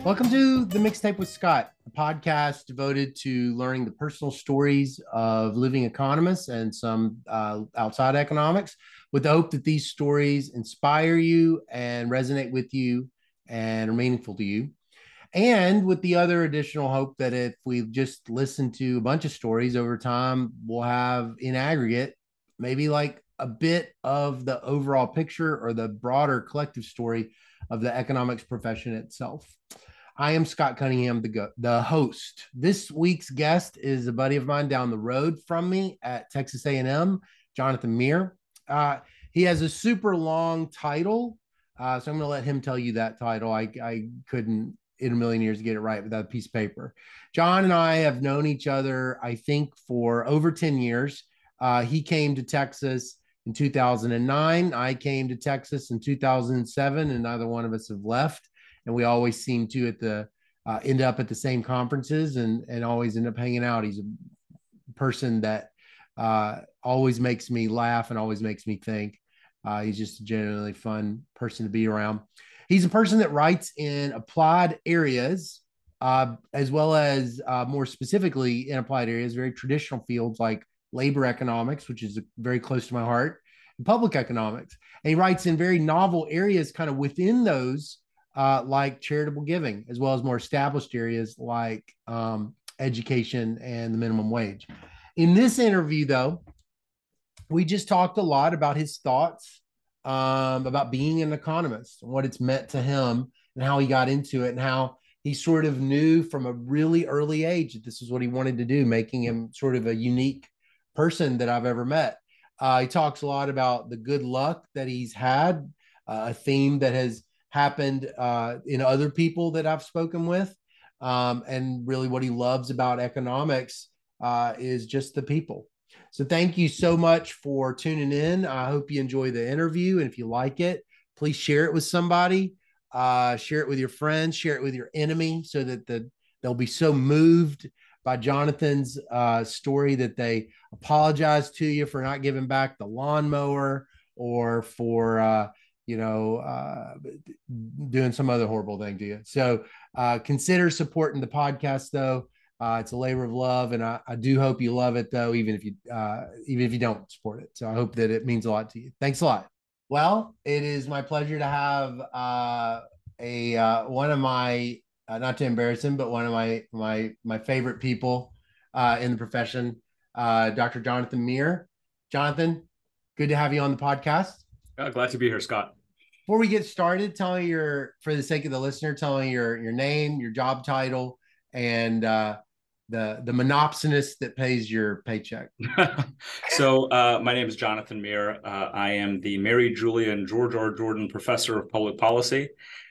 Welcome to The Mixtape with Scott, a podcast devoted to learning the personal stories of living economists and some outside economics, with the hope that these stories inspire you and resonate with you and are meaningful to you. And with the other additional hope that if we just listen to a bunch of stories over time, we'll have in aggregate maybe like a bit of the overall picture or the broader collective story of the economics profession itself. I am Scott Cunningham, the host. This week's guest is a buddy of mine down the road from me at Texas A&M, Jonathan Meer. He has a super long title, so I'm going to let him tell you that title. I couldn't in a million years get it right without a piece of paper. John and I have known each other, I think, for over 10 years. He came to Texas in 2009. I came to Texas in 2007, and neither one of us have left. And we always seem to end up at the same conferences and always end up hanging out. He's a person that always makes me laugh and always makes me think. He's just a genuinely fun person to be around. He's a person that writes in applied areas, as well as more specifically in applied areas, very traditional fields like labor economics, which is very close to my heart, and public economics. And he writes in very novel areas kind of within those, like charitable giving, as well as more established areas like education and the minimum wage. In this interview, though, we just talked a lot about his thoughts about being an economist and what it's meant to him and how he got into it and how he sort of knew from a really early age that this is what he wanted to do, making him sort of a unique person that I've ever met. He talks a lot about the good luck that he's had, a theme that has happened in other people that I've spoken with. And really what he loves about economics is just the people. So thank you so much for tuning in. I hope you enjoy the interview. And if you like it, please share it with somebody, share it with your friends, share it with your enemy so that they'll be so moved by Jonathan's story that they apologize to you for not giving back the lawnmower or for doing some other horrible thing to you. So consider supporting the podcast, though. It's a labor of love, and I do hope you love it, though, even if you don't support it. So I hope that it means a lot to you. Thanks a lot. Well, it is my pleasure to have one of my not to embarrass him, but one of my favorite people in the profession, Dr. Jonathan Meer. Jonathan, good to have you on the podcast. Glad to be here, Scott. Before we get started, tell me for the sake of the listener, tell me your name, your job title, and the monopsonist that pays your paycheck. So my name is Jonathan Meer. I am the Mary Julia and George R. Jordan Professor of Public Policy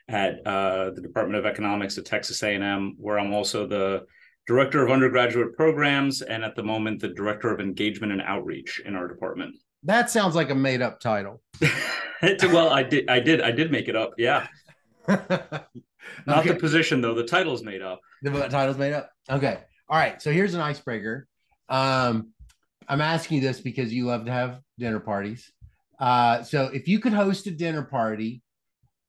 at the Department of Economics at Texas A&M, where I'm also the Director of Undergraduate Programs and at the moment the Director of Engagement and Outreach in our department. That sounds like a made-up title. Well, I did make it up. Yeah. Not the position, though. The title's made up. The title's made up. Okay. All right. So here's an icebreaker. I'm asking you this because you love to have dinner parties. So if you could host a dinner party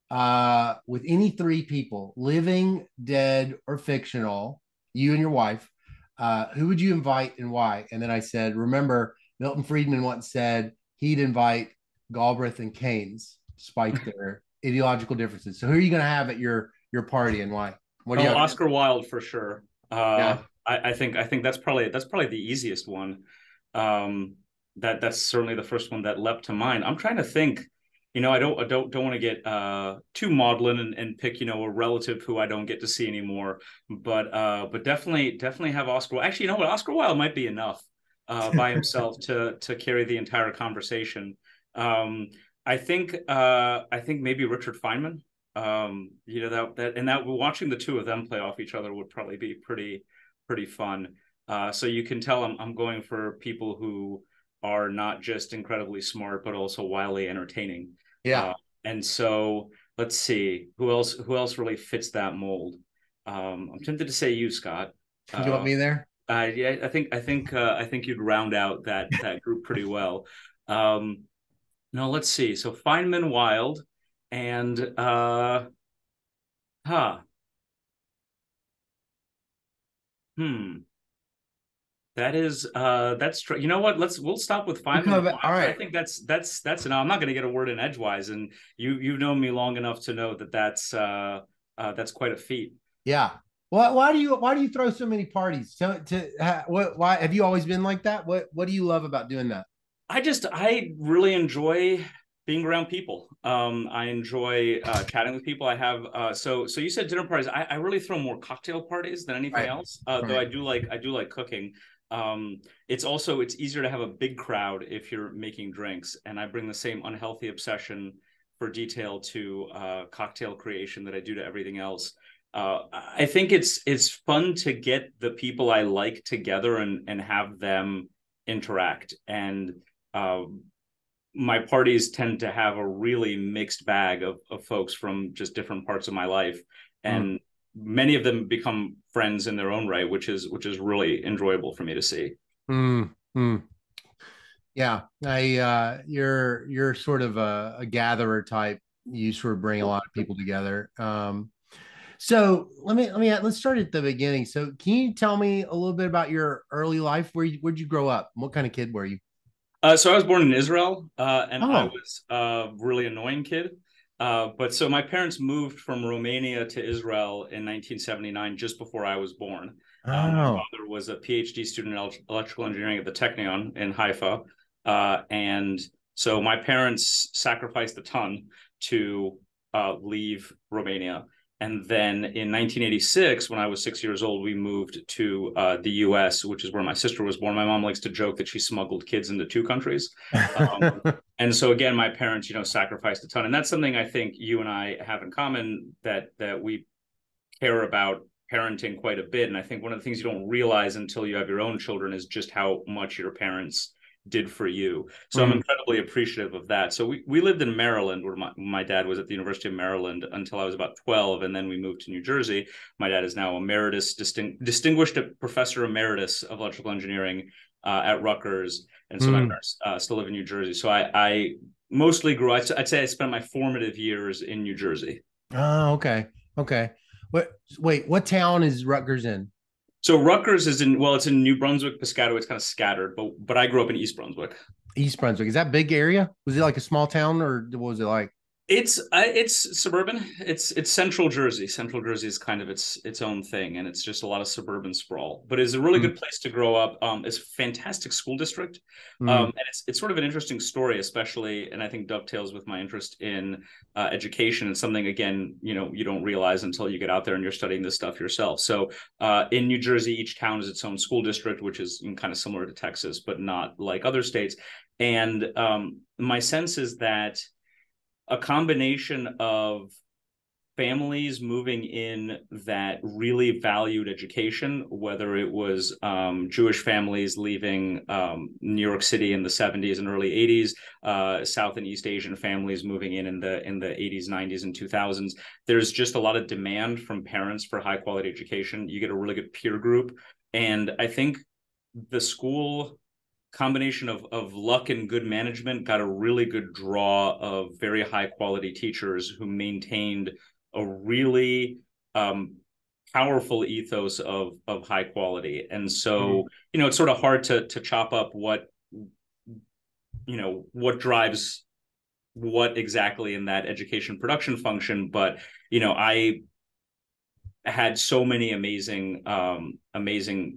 with any three people, living, dead, or fictional, you and your wife, who would you invite and why? And then I said, remember, Milton Friedman once said he'd invite Galbraith and Keynes, despite their ideological differences. So who are you going to have at your party and why? What do you Oscar Wilde for sure. Yeah. I think that's probably the easiest one. That's certainly the first one that leapt to mind. I'm trying to think. I don't want to get too maudlin and pick a relative who I don't get to see anymore. But definitely have Oscar. Actually, you know what? Oscar Wilde might be enough by himself to carry the entire conversation. I think maybe Richard Feynman. That watching the two of them play off each other would probably be pretty fun. So you can tell I'm going for people who are not just incredibly smart but also wildly entertaining. Yeah. And so let's see who else really fits that mold. I'm tempted to say you, Scott. Do you want me there? Yeah, I think you'd round out that group pretty well. No, let's see. So Feynman, Wilde, and Hmm. That is that's true. You know what? We'll stop with five Okay, and all five. I right. think that's enough. I'm not going to get a word in edgewise, and you know me long enough to know that that's quite a feat. Yeah. Why do you throw so many parties? What why have you always been like that? What do you love about doing that? I really enjoy being around people. I enjoy chatting with people. I have so you said dinner parties. I really throw more cocktail parties than anything Right. else. Though Right. I do like cooking. It's easier to have a big crowd if you're making drinks, and I bring the same unhealthy obsession for detail to cocktail creation that I do to everything else. I think it's fun to get the people I like together and have them interact and uh, my parties tend to have a really mixed bag of folks from just different parts of my life, Mm, and many of them become friends in their own right, which is really enjoyable for me to see. mm, mm. Yeah. You're sort of a gatherer type. You sort of bring a lot of people together. So let's start at the beginning. So can you tell me a little bit about your early life? Where'd you grow up? What kind of kid were you? So I was born in Israel, and I Oh, was a really annoying kid. But so my parents moved from Romania to Israel in 1979, just before I was born. My oh. father was a PhD student in electrical engineering at the Technion in Haifa, and so my parents sacrificed a ton to leave Romania. And then in 1986, when I was 6 years old, we moved to the US, which is where my sister was born. My mom likes to joke that she smuggled kids into two countries. And so again, my parents, sacrificed a ton. And that's something I think you and I have in common that we care about parenting quite a bit. And I think one of the things you don't realize until you have your own children is just how much your parents did for you. So I'm Mm. incredibly appreciative of that. So we lived in Maryland where my dad was at the University of Maryland until I was about 12. And then we moved to New Jersey. My dad is now emeritus, distinguished professor emeritus of electrical engineering at Rutgers. And so my Mm. parents still live in New Jersey. So I mostly I'd say I spent my formative years in New Jersey. Oh, okay. Okay. What town is Rutgers in? So Rutgers is it's in New Brunswick, Piscataway. It's kind of scattered, but I grew up in East Brunswick. East Brunswick. Is that big area? Was it like a small town or what was it like? It's suburban. It's central Jersey. Central Jersey is kind of its own thing, and it's just a lot of suburban sprawl. But it's a really Mm. good place to grow up. It's a fantastic school district, Mm. and it's sort of an interesting story, especially, and I think dovetails with my interest in education and something again, you don't realize until you get out there and you're studying this stuff yourself. So in New Jersey, each town is its own school district, which is kind of similar to Texas, but not like other states. And my sense is that a combination of families moving in that really valued education, whether it was Jewish families leaving New York City in the 70s and early 80s, South and East Asian families moving in the 80s, 90s, and 2000s. There's just a lot of demand from parents for high quality education. You get a really good peer group. And I think the school combination of luck and good management got a really good draw of very high quality teachers who maintained a really um, powerful ethos of high quality. And Mm. so, it's sort of hard to chop up what drives what exactly in that education production function. But, I had so many amazing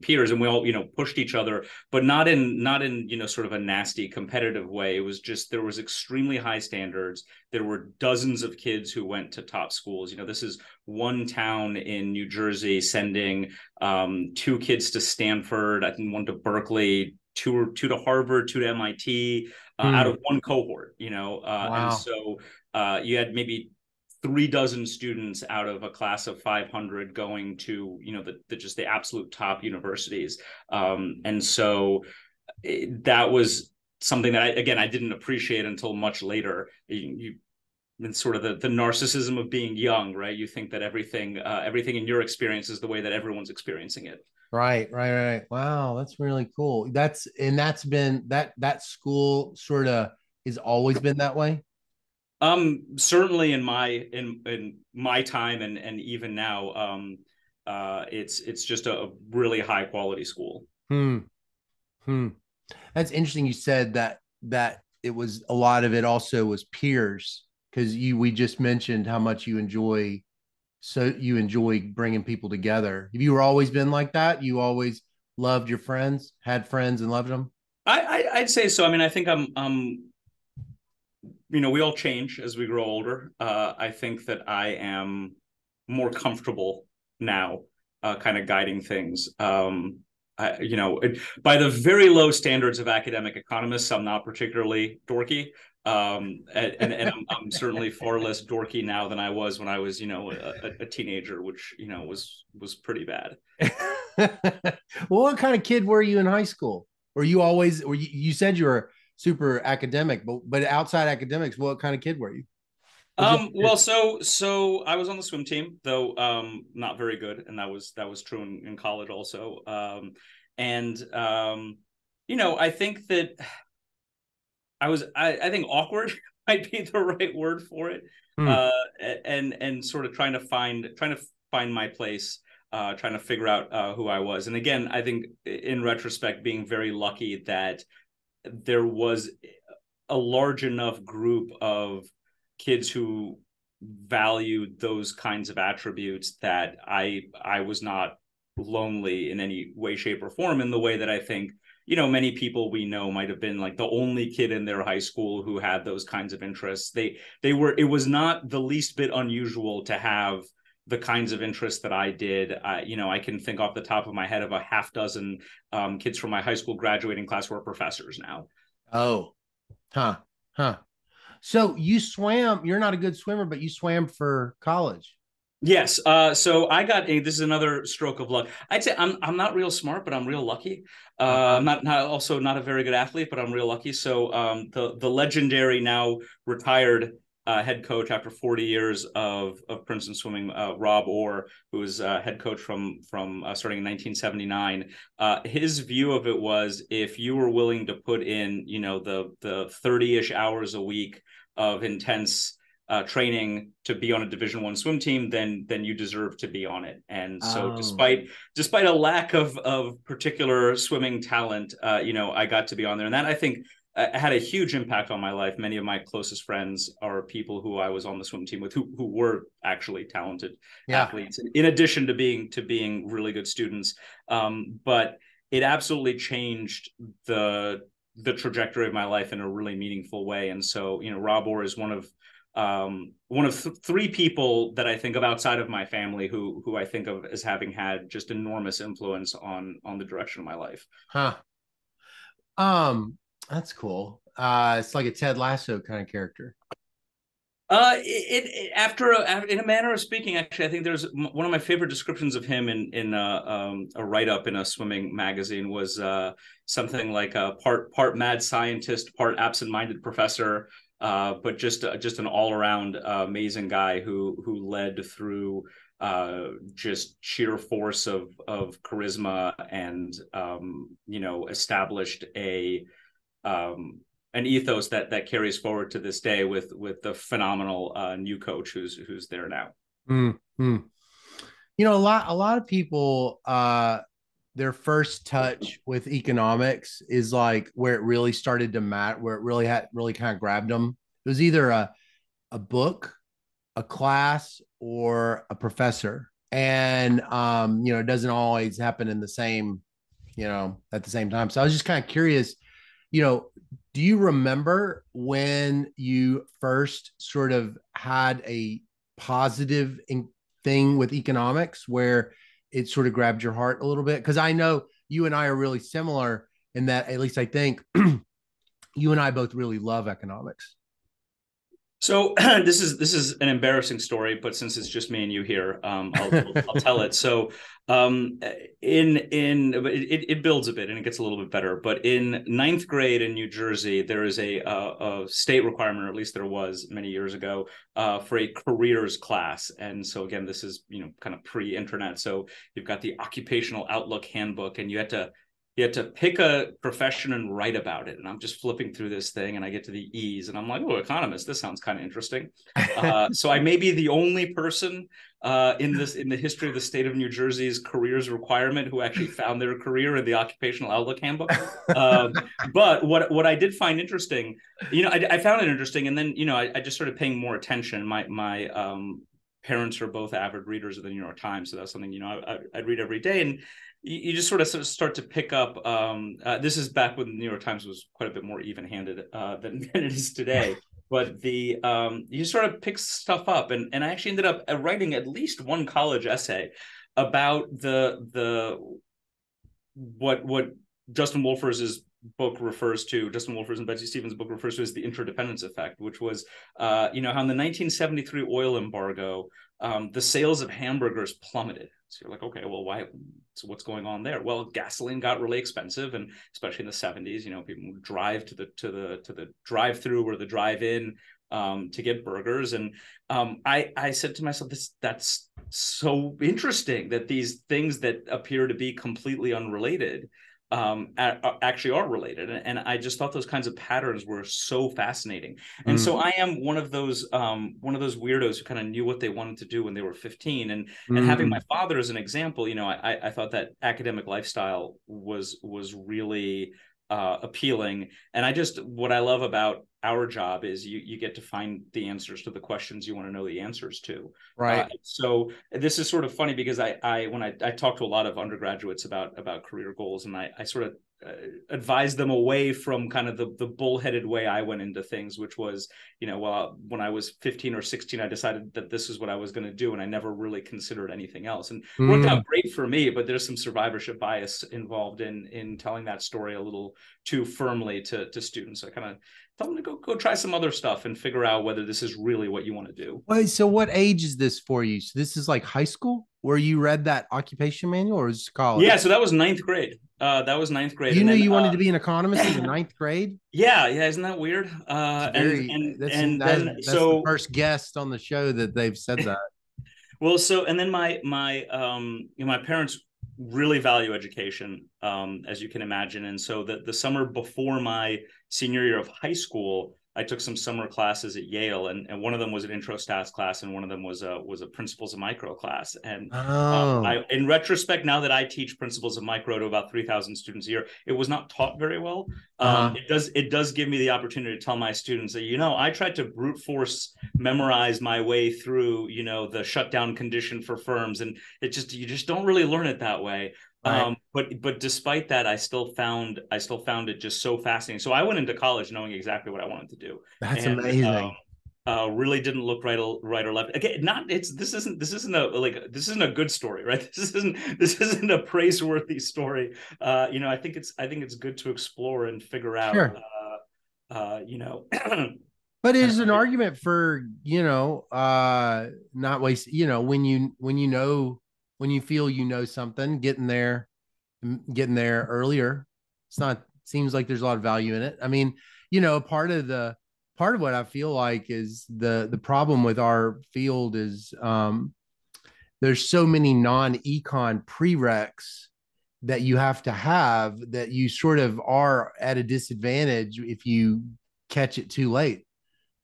peers, and we all pushed each other, but not in sort of a nasty competitive way. It was just there was extremely high standards. There were dozens of kids who went to top schools. This is one town in New Jersey sending two kids to Stanford, I think one to Berkeley, two to Harvard, two to MIT, out Mm. of one cohort. And Wow. so you had maybe 3 dozen students out of a class of 500 going to just the absolute top universities, and so that was something that I didn't appreciate until much later. It's sort of the narcissism of being young, right? You think that everything in your experience is the way that everyone's experiencing it. Right. Wow, that's really cool. That's been that school sort of has always been that way. Certainly in my time and even now, It's just a really high quality school. Hmm. Hmm. That's interesting. You said that it was a lot of it also was peers because we just mentioned how much you enjoy bringing people together. Have you always been like that? You always loved your friends, had friends, and loved them. I'd say so. I mean, I think we all change as we grow older. I think that I am more comfortable now, kind of guiding things. By the very low standards of academic economists, I'm not particularly dorky. And I'm certainly far less dorky now than I was when I was, a teenager, which, was pretty bad. Well, what kind of kid were you in high school? Were you always, or you said you were super academic, but outside academics, what kind of kid were you? What'd you like to Well, do? so I was on the swim team, though not very good, and that was true in college also. And I think that I think awkward might be the right word for it. Hmm. Uh, and sort of trying to find my place, trying to figure out who I was. And again, I think in retrospect, being very lucky that there was a large enough group of kids who valued those kinds of attributes that I was not lonely in any way, shape, or form, in the way that I think many people we know might have been like the only kid in their high school who had those kinds of interests. It was not the least bit unusual to have the kinds of interests that I did. I can think off the top of my head of a half dozen kids from my high school graduating class who are professors now. Oh, huh, huh. So you swam. You're not a good swimmer, but you swam for college. Yes. So this is another stroke of luck. I'd say I'm not real smart, but I'm real lucky. I'm Uh-huh. not also not a very good athlete, but I'm real lucky. So the legendary, now retired, head coach after 40 years of Princeton swimming, Rob Orr, who was head coach from starting in 1979. His view of it was, if you were willing to put in the 30-ish hours a week of intense training to be on a Division I swim team, then you deserve to be on it. And so, Oh, despite a lack of particular swimming talent, I got to be on there, and that, I think, had a huge impact on my life. Many of my closest friends are people who I was on the swim team with, who were actually talented yeah. athletes, in addition to being really good students. But it absolutely changed the trajectory of my life in a really meaningful way. And so, Rob Orr is three people that I think of outside of my family who I think of as having had just enormous influence on the direction of my life. Huh. That's cool. It's like a Ted Lasso kind of character. In a manner of speaking, actually, I think there's one of my favorite descriptions of him in a write up in a swimming magazine was something like a part mad scientist, part absent minded professor, but just an all around amazing guy who led through just sheer force of charisma, and established um, an ethos that carries forward to this day with the phenomenal new coach who's there now. Mm-hmm. A lot of people, their first touch with economics is like where it really started to matter, where it really kind of grabbed them. It was either a book, a class, or a professor. And it doesn't always happen in the same, at the same time. So I was just kind of curious, you know, do you remember when you first sort of had a positive thing with economics where it sort of grabbed your heart a little bit? Because I know you and I are really similar in that, at least I think you and I both really love economics. So this is an embarrassing story, but since it's just me and you here, I'll tell it. So it builds a bit and it gets a little bit better. But in ninth grade in New Jersey, there is a state requirement, or at least there was many years ago, for a careers class. And so again, this is kind of pre-internet. So you've got the occupational outlook handbook, and you had to you had to pick a profession and write about it. And I'm just flipping through this thing and I get to the E's and I'm like, oh, economist, this sounds kind of interesting. So I may be the only person in the history of the state of New Jersey's careers requirement who actually found their career in the Occupational Outlook Handbook. But what I did find interesting, I found it interesting. And then, I just started paying more attention. My parents are both avid readers of the New York Times. So that's something, I'd read every day. And you just sort of start to pick up. This is back when the New York Times was quite a bit more even-handed than it is today. But you sort of pick stuff up, and I actually ended up writing at least one college essay about what Justin Wolfers's book refers to. Justin Wolfers and Betsy Stevens' book refers to as the interdependence effect, which was, how in the 1973 oil embargo, the sales of hamburgers plummeted. So you're like, okay, well, why? So what's going on there? Well, gasoline got really expensive, and especially in the 70s, people would drive to the drive-through or the drive-in to get burgers. And I said to myself, that's so interesting that these things that appear to be completely unrelated actually are related. And I just thought those kinds of patterns were so fascinating. And so I am one of those weirdos who kind of knew what they wanted to do when they were 15. And having my father as an example, I thought that academic lifestyle was really appealing. And what I love about our job is you get to find the answers to the questions you want to know the answers to. Right. So this is sort of funny because when I talk to a lot of undergraduates about career goals, and I sort of advise them away from kind of the bullheaded way I went into things, which was, when I was 15 or 16, I decided that this is what I was going to do. And I never really considered anything else, and worked out great for me, but there's some survivorship bias involved in telling that story a little too firmly to students. So I kind of tell them to go try some other stuff and figure out whether this is really what you want to do. Wait, so what age is this for you? So this is like high school where you read that occupation manual, or is it college? Yeah, so that was ninth grade. That was ninth grade. You knew you wanted to be an economist in the ninth grade? Yeah, isn't that weird? That's the first guest on the show that they've said that. Well, so and then my parents really value education, as you can imagine, and so the summer before my senior year of high school, I took some summer classes at Yale, and one of them was an intro stats class, and one of them was a principles of micro class. And in retrospect, now that I teach principles of micro to about 3,000 students a year, it was not taught very well. It does give me the opportunity to tell my students that, I tried to brute force memorize my way through, the shutdown condition for firms, and you just don't really learn it that way. Right. But despite that, I still found it just so fascinating. So I went into college knowing exactly what I wanted to do. That's amazing. Really didn't look right or left. Again, this isn't a good story, right? This isn't a praiseworthy story. I think it's good to explore and figure out. Sure. But it is an argument for not waste. When you feel something, getting there earlier. Seems like there's a lot of value in it. I mean, part of what I feel like is the problem with our field is there's so many non-econ prereqs that you have to have that you sort of are at a disadvantage if you catch it too late.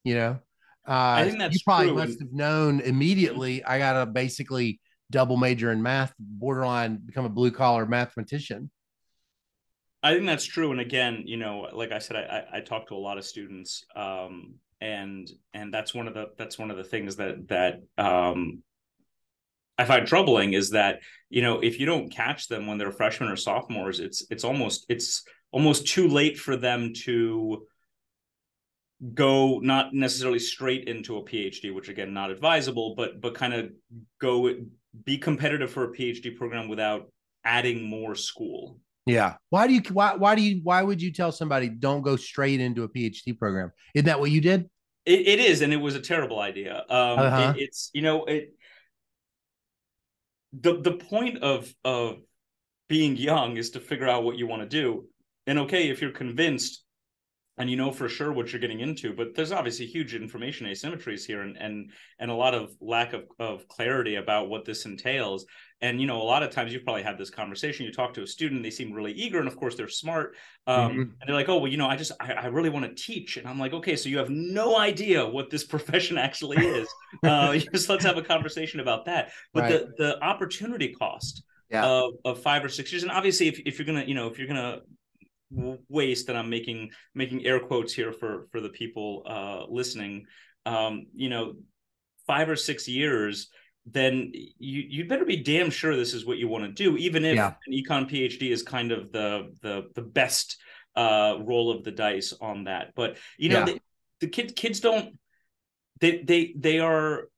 I think that's you probably true. Must have known immediately. I got to basically double major in math, borderline become a blue collar mathematician. I think that's true. And again, like I said, I talk to a lot of students, and that's one of the things that I find troubling is that, if you don't catch them when they're freshmen or sophomores, it's almost too late for them to go not necessarily straight into a PhD, which again, not advisable, but kind of go be competitive for a PhD program without adding more school. Yeah. Why would you tell somebody don't go straight into a PhD program? Isn't that what you did? It is, and it was a terrible idea. The point of being young is to figure out what you want to do. And okay, if you're convinced and you know for sure what you're getting into, but there's obviously huge information asymmetries here, and a lot of lack of clarity about what this entails. And a lot of times you've probably had this conversation. You talk to a student, they seem really eager, and of course they're smart, and they're like, oh well, I really want to teach. And I'm like, okay, so you have no idea what this profession actually is. Just let's have a conversation about that. But Right. the opportunity cost Yeah. of 5 or 6 years, and obviously if you're gonna waste, and I'm making air quotes here for the people listening, 5 or 6 years, then you'd better be damn sure this is what you want to do, even if Yeah. an econ PhD is kind of the best roll of the dice on that. But Yeah. the kids don't, they are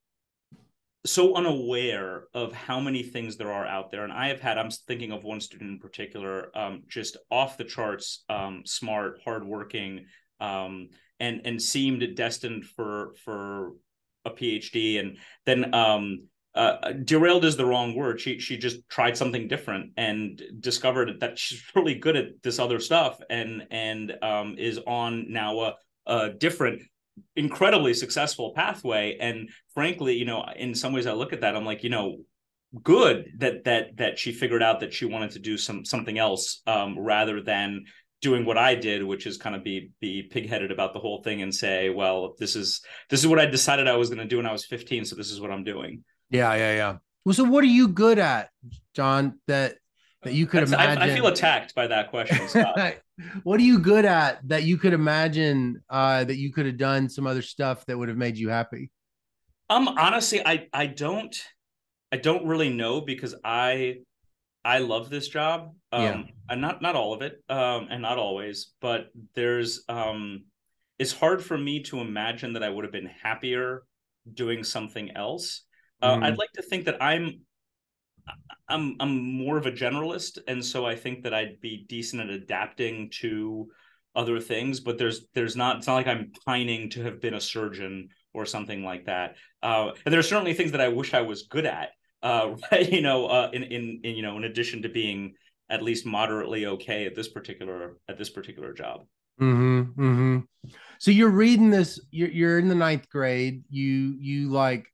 so unaware of how many things there are out there. And I'm thinking of one student in particular, just off the charts, smart, hardworking, and seemed destined for a PhD. And then derailed is the wrong word. She just tried something different and discovered that she's really good at this other stuff, and is on now a different, incredibly successful pathway. And frankly, in some ways I look at that, I'm like, good that she figured out that she wanted to do something else, rather than doing what I did, which is kind of be pigheaded about the whole thing and say, well, this is what I decided I was going to do when I was 15, so this is what I'm doing. Yeah. Yeah. Yeah. Well, so what are you good at, John, that you could I feel imagine? attacked by that question, Scott. What are you good at that you could imagine that you could have done some other stuff that would have made you happy? Honestly, I don't really know, because I love this job. Yeah. And not all of it, and not always, but it's hard for me to imagine that I would have been happier doing something else. I'd Mhm. like to think that I'm more of a generalist, and so I think that I'd be decent at adapting to other things. But it's not like I'm pining to have been a surgeon or something like that. And there are certainly things that I wish I was good at. In addition to being at least moderately okay at this particular job. So you're reading this. You're in the ninth grade. You like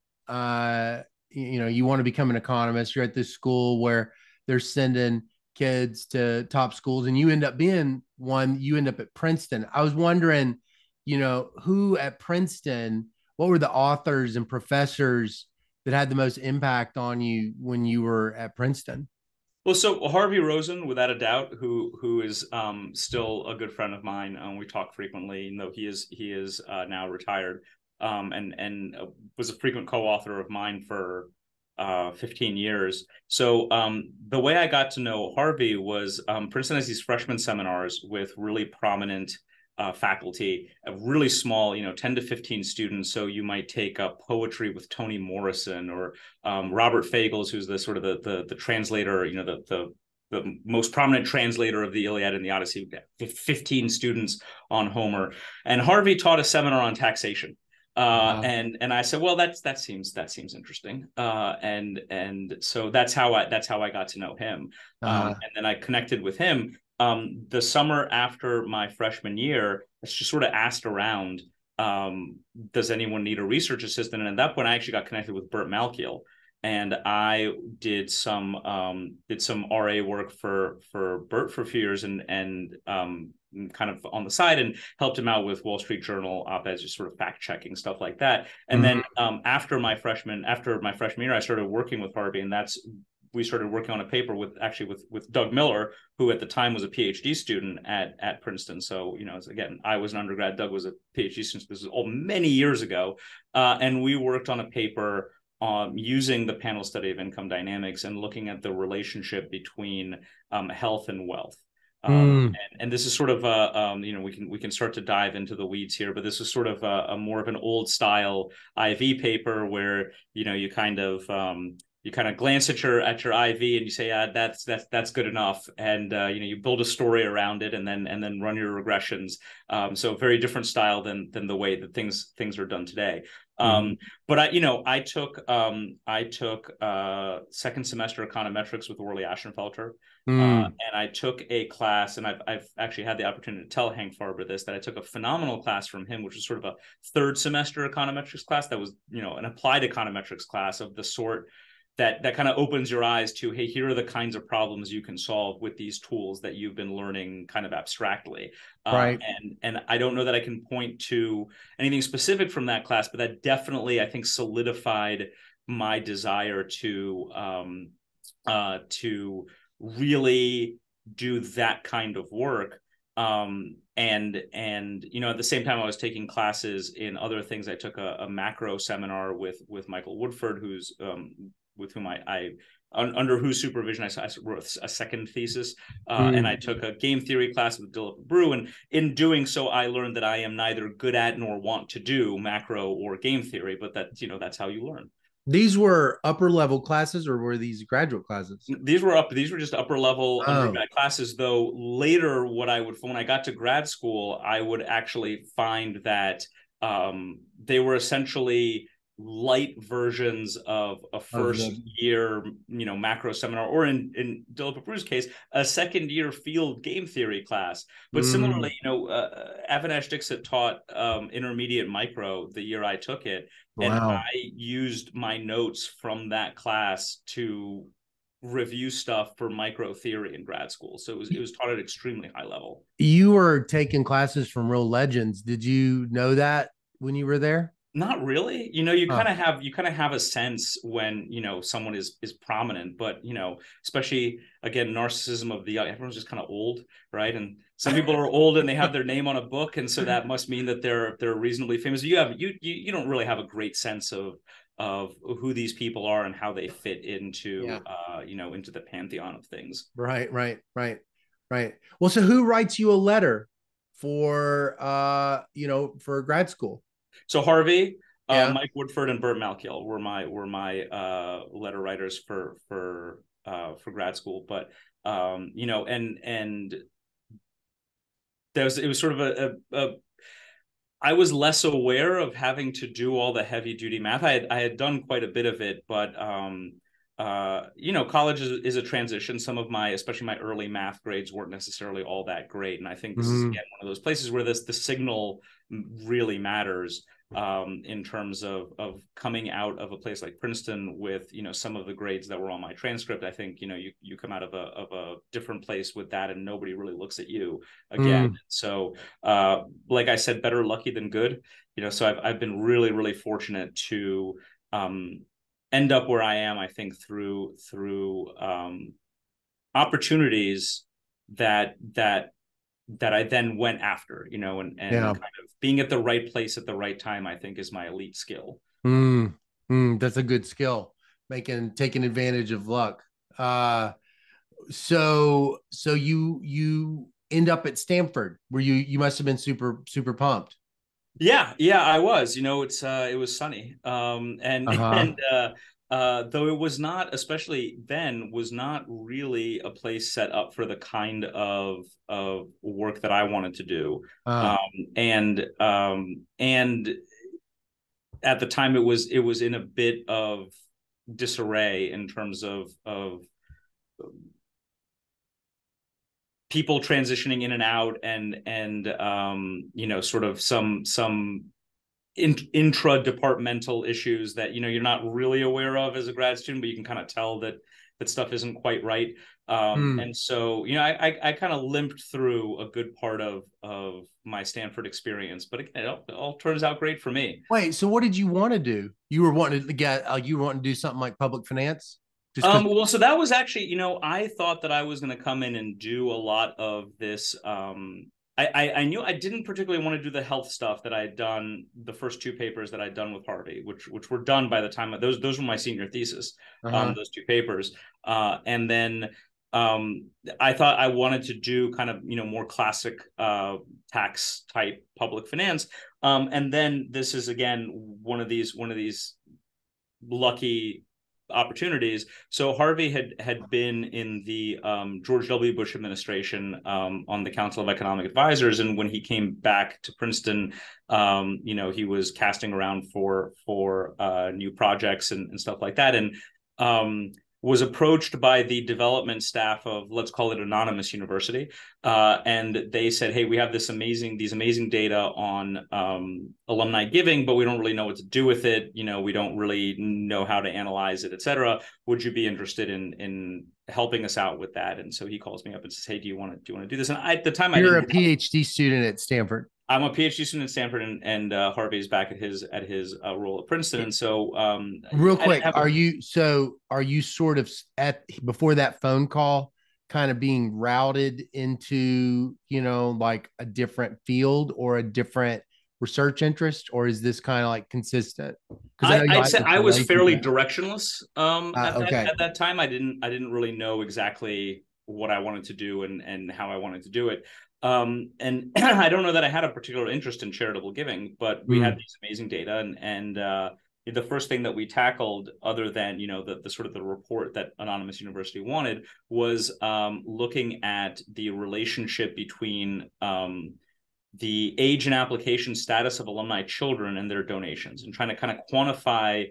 you want to become an economist. You're at this school where they're sending kids to top schools, and you end up being one. You end up at Princeton. I was wondering, who at Princeton? What were the authors and professors that had the most impact on you when you were at Princeton? Well, so Harvey Rosen, without a doubt, who is still a good friend of mine. We talk frequently, even though he is now retired, and was a frequent co-author of mine for 15 years. So the way I got to know Harvey was, Princeton has these freshman seminars with really prominent faculty, a really small, 10 to 15 students. So you might take up poetry with Toni Morrison, or Robert Fagles, who's the sort of the translator, the most prominent translator of the Iliad and the Odyssey, 15 students on Homer. And Harvey taught a seminar on taxation. And I said, well, that seems interesting. And so that's how I got to know him. And then I connected with him. The summer after my freshman year, I just sort of asked around, does anyone need a research assistant? And at that point, I actually got connected with Burt Malkiel, and I did some RA work for Burt for a few years, and kind of on the side, and helped him out with Wall Street Journal op-eds, just sort of fact checking stuff like that. And then after my freshman year, I started working with Harvey, and we started working on a paper with Doug Miller, who at the time was a PhD student at Princeton. So, again, I was an undergrad, Doug was a PhD student. This is all many years ago. And we worked on a paper using the panel study of income dynamics and looking at the relationship between health and wealth. And this is sort of we can start to dive into the weeds here, but this is sort of a more of an old style IV paper where you kind of glance at your IV and you say, that's good enough, and you build a story around it, and then run your regressions. So very different style than the way that things are done today. Mm-hmm. But I took second semester econometrics with Worley Ashenfelter. Mm. And I took a class, and I've actually had the opportunity to tell Hank Farber this, that I took a phenomenal class from him, which was sort of a third semester econometrics class that was, an applied econometrics class of the sort that kind of opens your eyes to, hey, here are the kinds of problems you can solve with these tools that you've been learning kind of abstractly. Right. And I don't know that I can point to anything specific from that class, but that definitely, I think, solidified my desire to really do that kind of work. And at the same time, I was taking classes in other things. I took a macro seminar with Michael Woodford, who's with whom I under whose supervision I wrote a second thesis, and I took a game theory class with Dilip Brew, and in doing so, I learned that I am neither good at nor want to do macro or game theory, but that's how you learn. These were upper level classes, or were these graduate classes? These were just upper level undergrad classes, though later when I got to grad school, I would actually find that they were essentially light versions of a first year, macro seminar, or in Dilip Brew's case, a second year field game theory class. But similarly, Avinash Dixit taught intermediate micro the year I took it. And I used my notes from that class to review stuff for micro theory in grad school. So it was taught at extremely high level. You were taking classes from real legends. Did you know that when you were there? Not really. You kind of have a sense when, someone is prominent, but, especially again, narcissism of the young, everyone's just kind of old, right? And some people are old and they have their name on a book. And so that must mean that they're reasonably famous. You don't really have a great sense of who these people are and how they fit into, into the pantheon of things. Right. Well, so who writes you a letter for, for grad school? So Harvey, Mike Woodford, and Burt Malkiel were my letter writers for grad school. But and it was sort of I was less aware of having to do all the heavy duty math. I had done quite a bit of it, but college is a transition. Some of especially my early math grades weren't necessarily all that great. And I think this is, again, one of those places where the signal really matters, in terms of coming out of a place like Princeton with, some of the grades that were on my transcript. I think, you come out of a different place with that and nobody really looks at you again. So, like I said, better lucky than good, so I've been really, really fortunate to, end up where I am, I think, through opportunities that I then went after, and kind of being at the right place at the right time, I think, is my elite skill. That's a good skill, taking advantage of luck. So you end up at Stanford, where you must have been super, super pumped. Yeah, I was. It was sunny. Though it was not, especially then, was not really a place set up for the kind of work that I wanted to do. And at the time, it was in a bit of disarray in terms of people transitioning in and out, and sort of some intra-departmental issues that you're not really aware of as a grad student, but you can kind of tell that stuff isn't quite right. And so I kind of limped through a good part of my Stanford experience, but again, it all turns out great for me. Wait, so what did you want to do? You were wanting to do something like public finance? Well, so that was actually, I thought that I was going to come in and do a lot of this. I knew I didn't particularly want to do the health stuff that I had done, the first two papers that I'd done with Harvey, which were done by the time those were my senior thesis, those two papers. And then I thought I wanted to do kind of, more classic tax type public finance. And then this is, again, one of these lucky opportunities. So Harvey had been in the George W. Bush administration on the Council of Economic Advisors, and when he came back to Princeton, he was casting around for new projects and stuff like that, and was approached by the development staff of, let's call it, Anonymous University, and they said, "Hey, we have these amazing data on alumni giving, but we don't really know what to do with it. We don't really know how to analyze it, et cetera. Would you be interested in helping us out with that?" And so he calls me up and says, "Hey, do you want to do this?" And at the time, You're a PhD student at Stanford. I'm a PhD student at Stanford, and Harvey's back at his role at Princeton. And so, real quick, are you sort of before that phone call, kind of being routed into like a different field or a different research interest, or is this kind of like consistent? Because I'd say I was fairly directionless okay. at that time. I didn't really know exactly what I wanted to do and how I wanted to do it. And I don't know that I had a particular interest in charitable giving, but we had these amazing data, and the first thing that we tackled, other than the sort of the report that Anonymous University wanted, was looking at the relationship between the age and application status of alumni children and their donations, and trying to kind of quantify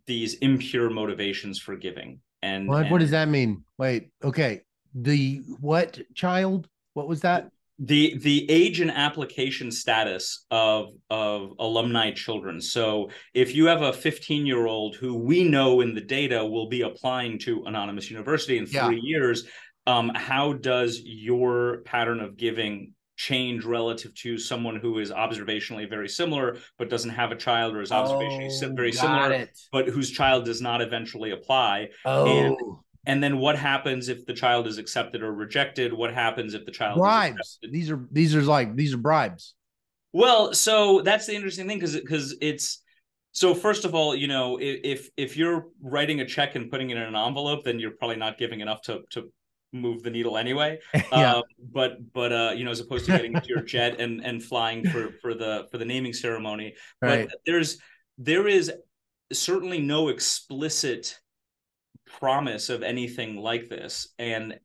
these impure motivations for giving. And what does that mean? Wait, okay, the what child? What was that? The age and application status of alumni children. So if you have a 15-year-old who we know in the data will be applying to Anonymous University in 3 years, how does your pattern of giving change relative to someone who is observationally very similar but doesn't have a child, or is observationally very similar but whose child does not eventually apply? And then what happens if the child is accepted or rejected? What happens if the child bribes? These are bribes. Well, so that's the interesting thing, because it's, so first of all, if you're writing a check and putting it in an envelope, then you're probably not giving enough to move the needle anyway. But as opposed to getting into your jet and flying for the naming ceremony. Right. But there is certainly no explicit promise of anything like this, and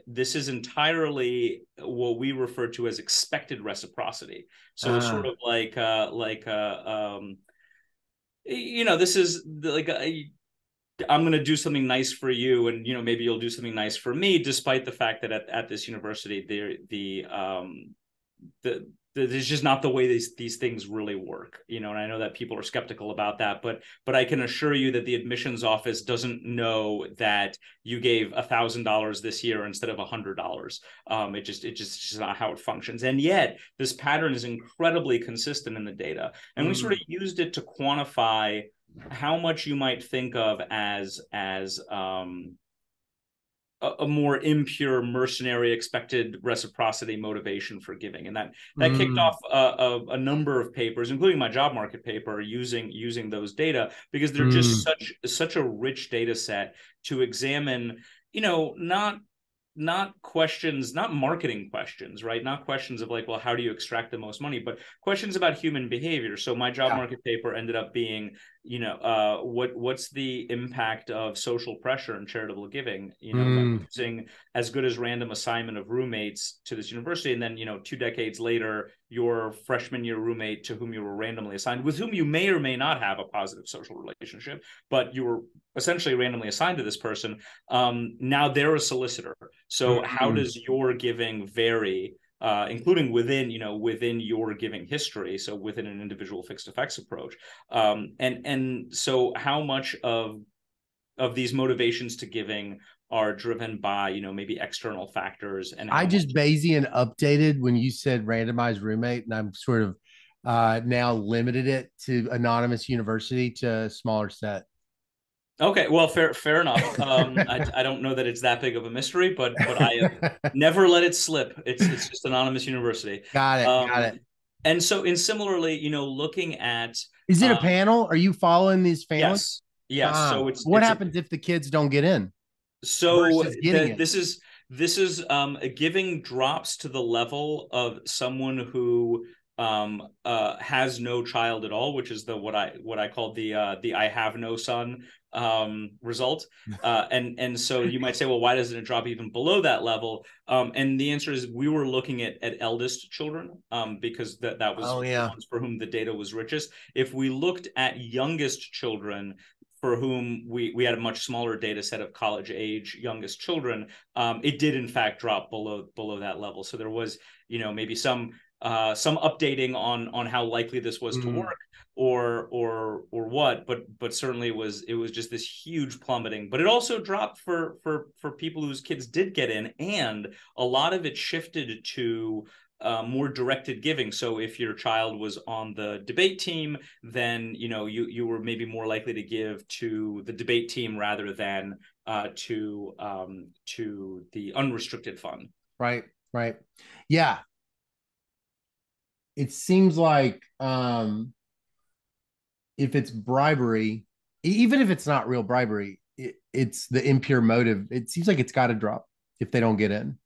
this is entirely what we refer to as expected reciprocity. So it's sort of like this is like I'm going to do something nice for you, and maybe you'll do something nice for me, despite the fact that at this university there's just not the way these things really work, and I know that people are skeptical about that, but I can assure you that the admissions office doesn't know that you gave $1,000 this year instead of $100. It's just not how it functions. And yet this pattern is incredibly consistent in the data, and we sort of used it to quantify how much you might think of as a more impure, mercenary, expected reciprocity motivation for giving. And that kicked off a number of papers, including my job market paper, using those data, because they're just such a rich data set to examine, not questions, not marketing questions, right? Not questions of like, well, how do you extract the most money, but questions about human behavior. So my job market paper ended up being, what's the impact of social pressure and charitable giving, using as good as random assignment of roommates to this university. And then, 2 decades later, your freshman year roommate to whom you were randomly assigned, with whom you may or may not have a positive social relationship, but you were essentially randomly assigned to this person. Now they're a solicitor. So how does your giving vary, including within your giving history, so within an individual fixed effects approach, and so how much of these motivations to giving are driven by maybe external factors? And I just Bayesian updated when you said randomized roommate, and I'm sort of now limited it to Anonymous University to a smaller set. Okay, well, fair enough. I don't know that it's that big of a mystery, but I have never let it slip. It's just Anonymous University. Got it. And so, similarly, looking at, is it a panel? Are you following these families? Yes. So what happens if the kids don't get in? So this is giving drops to the level of someone who has no child at all, which is what I call the I have no son result. And so you might say, well, why doesn't it drop even below that level? And the answer is we were looking at eldest children because that was the ones for whom the data was richest. If we looked at youngest children, for whom we had a much smaller data set of college age youngest children, it did in fact drop below that level. So there was, maybe some updating on how likely this was to work or what, but certainly it was just this huge plummeting. But it also dropped for people whose kids did get in, and a lot of it shifted to more directed giving. So if your child was on the debate team, then you were maybe more likely to give to the debate team rather than to the unrestricted fund. Right. Yeah. It seems like if it's bribery, even if it's not real bribery, it's the impure motive. It seems like it's got to drop if they don't get in.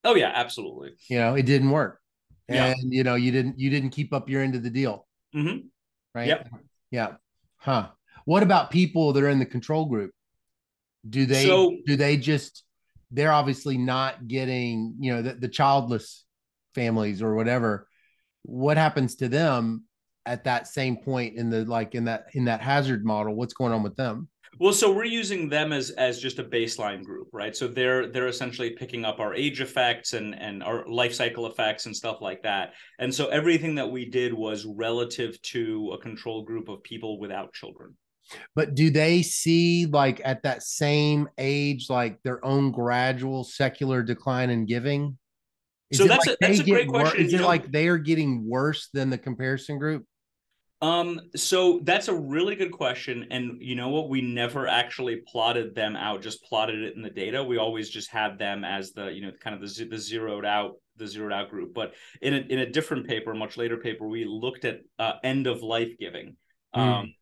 Oh yeah, absolutely. It didn't work, yeah. and you didn't keep up your end of the deal. Mm-hmm. Right. Yep. Yeah. Huh. What about people that are in the control group? Do they just, they're obviously not getting, the childless families or whatever. What happens to them at that same point in that hazard model? What's going on with them? Well, so we're using them as just a baseline group, right? So they're essentially picking up our age effects and our life cycle effects and stuff like that. And so everything that we did was relative to a control group of people without children. But do they see, like, at that same age, like, their own gradual secular decline in giving? Is So it like that's they a great get worse? question. Is it like they are getting worse than the comparison group? So that's a really good question. And you know what? We never actually plotted them out, just plotted it in the data. We always just had them as the, kind of the zeroed out group. But in a different paper, a much later paper, we looked at end of life giving. And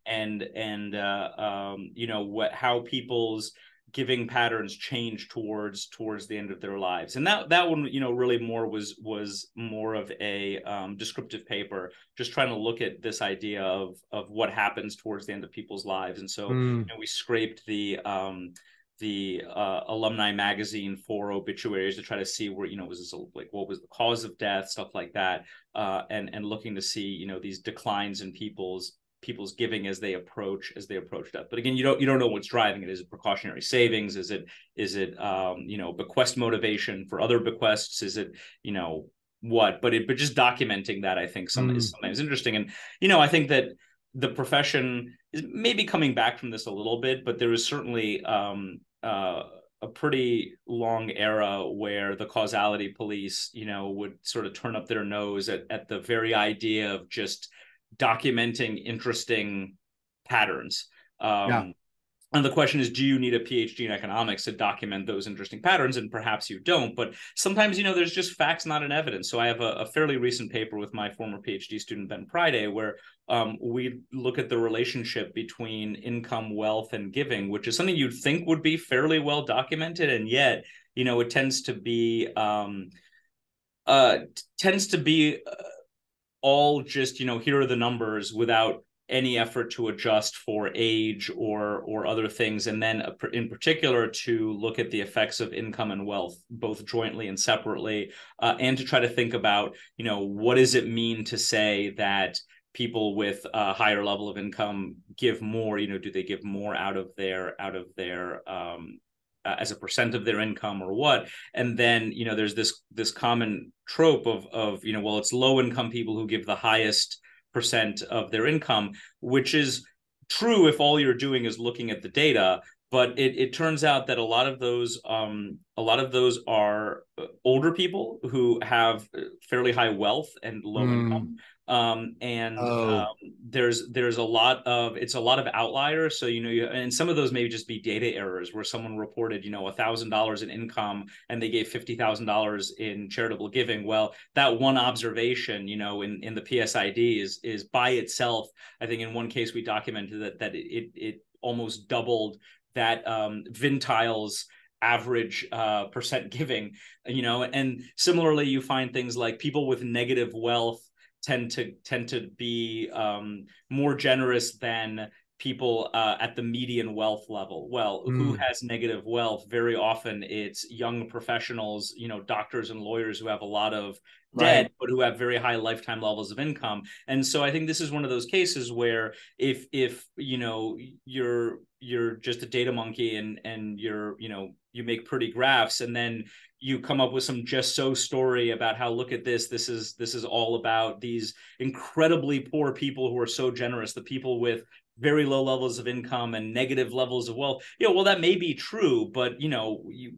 how people's giving patterns change towards the end of their lives. And that one, really was more of a descriptive paper, just trying to look at this idea of what happens towards the end of people's lives. And so we scraped the alumni magazine for obituaries to try to see where, was this like, what was the cause of death, stuff like that, and looking to see, these declines in people's giving as they approach death. But again, you don't know what's driving it. Is it precautionary savings? Is it bequest motivation for other bequests? Is it what? But just documenting that, I think, is sometimes interesting. And I think that the profession is maybe coming back from this a little bit, but there is certainly a pretty long era where the causality police would sort of turn up their nose at the very idea of just documenting interesting patterns. And the question is, do you need a PhD in economics to document those interesting patterns? And perhaps you don't, but sometimes, there's just facts, not in evidence. So I have a fairly recent paper with my former PhD student, Ben Priday, where we look at the relationship between income, wealth, and giving, which is something you'd think would be fairly well documented. And yet, it tends to be all just, here are the numbers without any effort to adjust for age or other things. And then in particular, to look at the effects of income and wealth, both jointly and separately, and to try to think about, what does it mean to say that people with a higher level of income give more? Do they give more out of their as a percent of their income or what? And then, there's this common trope of, well, it's low income people who give the highest percent of their income, which is true if all you're doing is looking at the data. But it turns out that a lot of those are older people who have fairly high wealth and low income. There's a lot of outliers. So, and some of those may just be data errors where someone reported, $1,000 in income and they gave $50,000 in charitable giving. Well, that one observation, in the PSID is by itself. I think in one case we documented that it almost doubled that Vintile's average percent giving, and similarly you find things like people with negative wealth tend to be more generous than people at the median wealth level. Well, who has negative wealth? Very often it's young professionals, doctors and lawyers who have a lot of debt, but who have very high lifetime levels of income. And so I think this is one of those cases where if you're just a data monkey and you make pretty graphs, and then you come up with some just so story about how, look at this is all about these incredibly poor people who are so generous, the people with very low levels of income and negative levels of wealth. Well, that may be true, but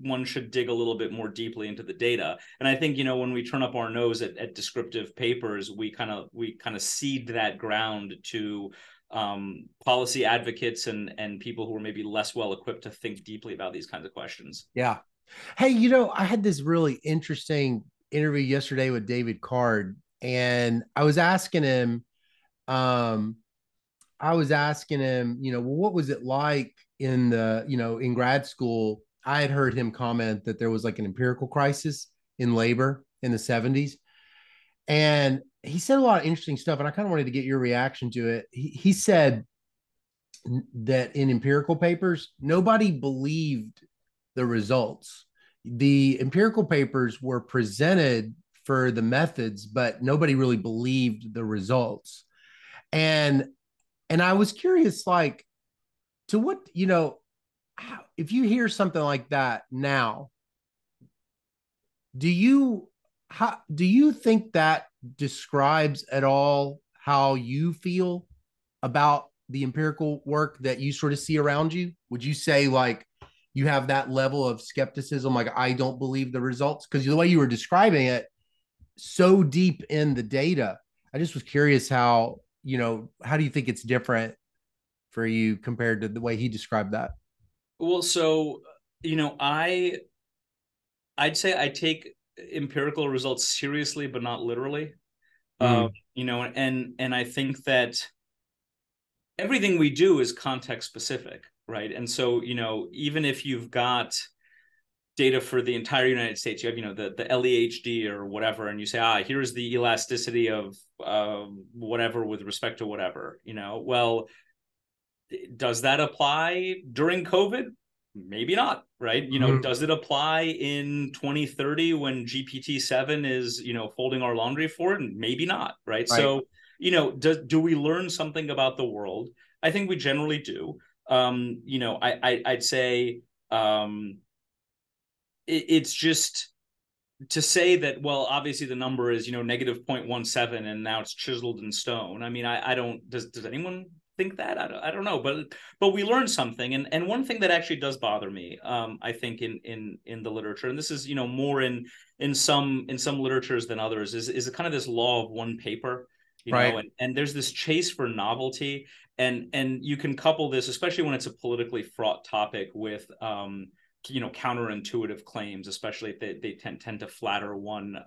one should dig a little bit more deeply into the data. And I think when we turn up our nose at descriptive papers, we kind of cede that ground to policy advocates and people who are maybe less well equipped to think deeply about these kinds of questions. Yeah. Hey, I had this really interesting interview yesterday with David Card, and I was asking him, well, what was it like in in grad school? I had heard him comment that there was like an empirical crisis in labor in the 70s. And he said a lot of interesting stuff, and I kind of wanted to get your reaction to it. He said that in empirical papers, nobody believed the results. The empirical papers were presented for the methods, but nobody really believed the results. And I was curious, like, to what, if you hear something like that now, do you think that describes at all how you feel about the empirical work that you sort of see around you? Would you say like you have that level of skepticism, like I don't believe the results? Because the way you were describing it, so deep in the data, I just was curious how do you think it's different for you compared to the way he described that? Well, so I'd say I take empirical results seriously, but not literally. And I think that everything we do is context specific, right? And so even if you've got data for the entire United States, you have the LEHD or whatever, and you say, here's the elasticity of whatever with respect to whatever, well, does that apply during COVID? Maybe not, right? Does it apply in 2030 when GPT-7 is, folding our laundry for it? Maybe not, right? So, do we learn something about the world? I think we generally do. I'd say it's just to say that, well, obviously the number is, negative 0.17 and now it's chiseled in stone. I mean, I don't, does anyone think that? I don't know, but we learned something. And one thing that actually does bother me, I think in the literature, and this is, more in some literatures than others, is kind of this law of one paper, and there's this chase for novelty. And you can couple this, especially when it's a politically fraught topic, with counterintuitive claims, especially if they tend to flatter one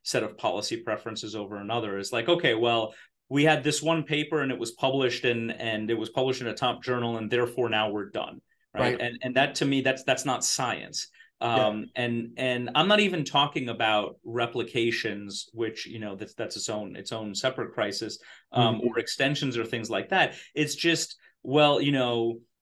set of policy preferences over another. It's like, okay, well, we had this one paper and it was published and it was published in a top journal, and therefore now we're done, right? And that, to me, that's not science. And I'm not even talking about replications, which that's its own separate crisis, or extensions or things like that. It's just, well,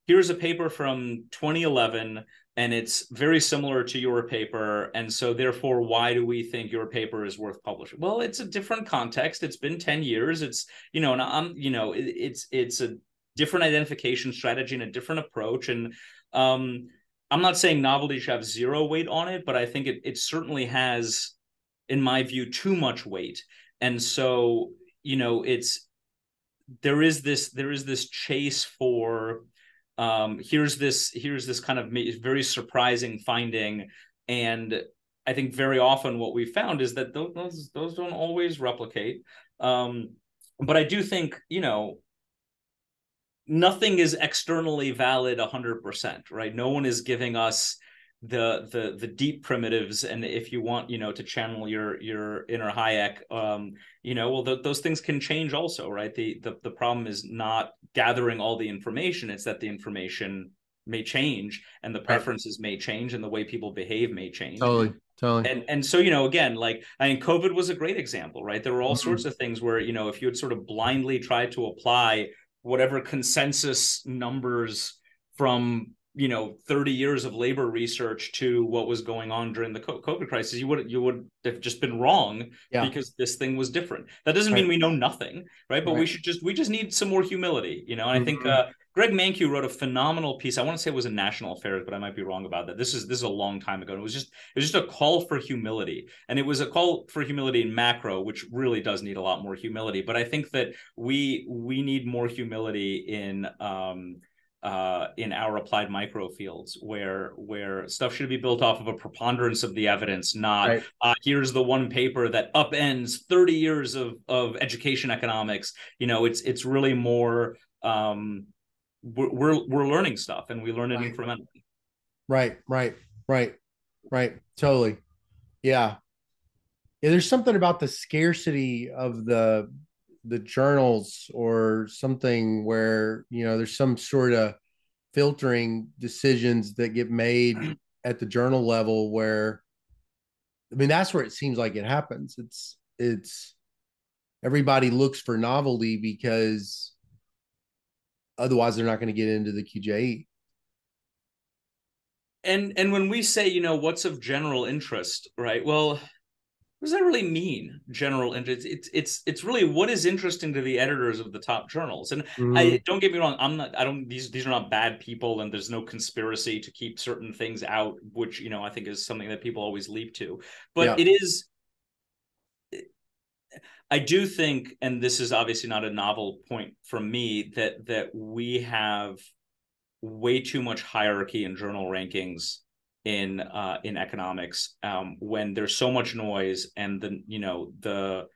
here's a paper from 2011 and it's very similar to your paper, and so therefore why do we think your paper is worth publishing? Well, it's a different context. It's been 10 years. It's it's a different identification strategy and a different approach. And I'm not saying novelty should have zero weight on it, but I think it certainly has, in my view, too much weight. And so there is this chase for here's this kind of very surprising finding, and I think very often what we found is that those don't always replicate. But I do think nothing is externally valid 100%, right? No one is giving us the deep primitives, and if you want to channel your inner Hayek, well, those things can change also, right? The problem is not gathering all the information, it's that the information may change and the preferences may change and the way people behave may change. Totally. And so, again, like, I mean, COVID was a great example, right? There were all sorts of things where, if you had sort of blindly tried to apply whatever consensus numbers from, 30 years of labor research to what was going on during the COVID crisis, you would have just been wrong, Yeah. because this thing was different. That doesn't mean Right. we know nothing, right? But Right. we just need some more humility, and I think Mhm. Greg Mankiw wrote a phenomenal piece. I want to say it was in National Affairs, but I might be wrong about that. This is a long time ago. It was just a call for humility, and it was a call for humility in macro, which really does need a lot more humility. But I think that we need more humility in our applied micro fields, where stuff should be built off of a preponderance of the evidence, not Right. Here's the one paper that upends 30 years of education economics. It's really more, we're learning stuff, and we learn it Right. incrementally. Right. Right. Right. Right. Totally. Yeah. Yeah. There's something about the scarcity of the journals or something where, there's some sort of filtering decisions that get made at the journal level where, I mean, that's where it seems like it happens. It's everybody looks for novelty because otherwise they're not going to get into the QJE. And when we say, what's of general interest, right? Well, what does that really mean, general interest? It's really what is interesting to the editors of the top journals. And I Mm-hmm. don't get me wrong, I don't these are not bad people, and there's no conspiracy to keep certain things out, which I think is something that people always leap to. But Yeah. it is, I do think, and this is obviously not a novel point from me, that we have way too much hierarchy in journal rankings in economics, when there's so much noise, and the